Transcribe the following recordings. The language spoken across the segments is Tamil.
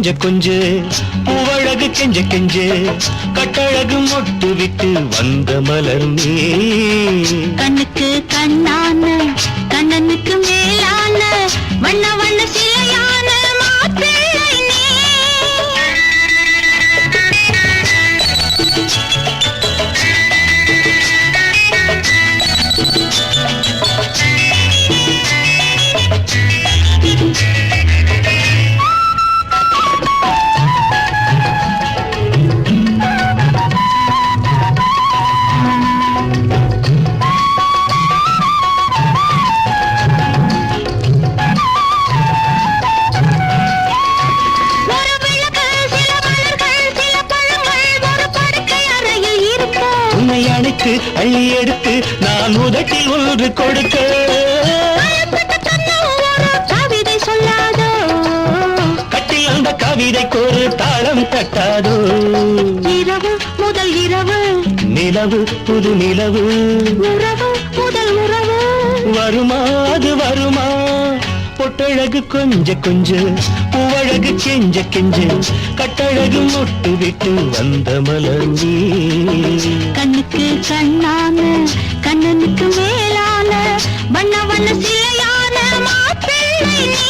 கொஞ்சு பூவழகு கெஞ்ச கெஞ்சு கட்டழகு மொட்டு விட்டு வந்த மலர் நீ கண்ணுக்கு கண்ணான கண்ணனுக்கு மேலான வண்ண வண்ண சிலையான மாப்பிள்ளை நீ அணைத்து அள்ளி எடுத்து நான் உதட்டில் ஒன்று கொடுக்க கவிதை சொல்லாதோ கட்டில் அந்த கவிதைக்கு ஒரு தாளம் தட்டாதோ இரவு முதல் இரவு நிலவு புது நிலவு உறவு முதல் உறவு வருமா அது வருமா பொட்டழகு கொஞ்ச கொஞ்சு பூவழகு கெஞ்ச கெஞ்சு கட்டழகு மொட்டு விட்டு வந்த மலர் நீ கண்ணுக்கு கண்ணான கண்ணனுக்கு மேலான வண்ண வண்ண சிலையான மாப்பிள்ளை நீ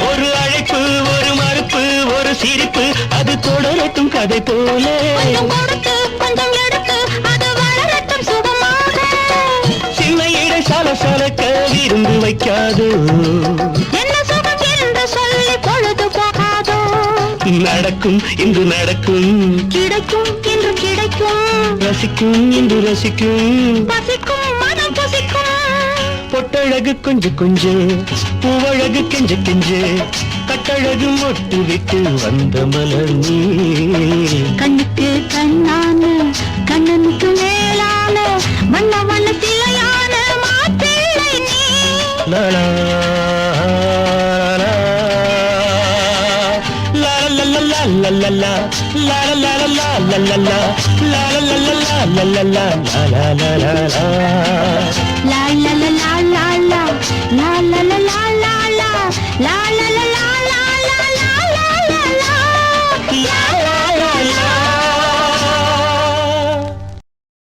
ஒரு அழைப்பு ஒரு மறுப்பு ஒரு சிரிப்பு அது தொடரட்டும் கதை போல கொஞ்சம் கொடுத்து கொஞ்சம் எடுத்து அது வளரட்டும் சுகமாக சின்ன இடை சலசலக்க விருந்து வைக்காது என்ன சுகம் என்று சொல்லி பொழுது போகாதோ நடக்கும் இன்று நடக்கும் கிடைக்கும் என்று கிடைக்கும் ரசிக்கும் இன்று ரசிக்கும் பசிக்கும் மனம் பசிக்கும் பொட்டழகு கொஞ்ச கொஞ்சு பூவழகு கெஞ்ச கெஞ்சு கட்டழகு மொட்டு விட்டு வந்த மலர் நீ கண்ணுக்கு கண்ணான கண்ணனுக்கு மேலான வண்ண வண்ண சிலையான மாப்பிள்ளை நீ லலா லலலலலலலலா லலலலலலலலா லலலலலலலலா லலலலலலலா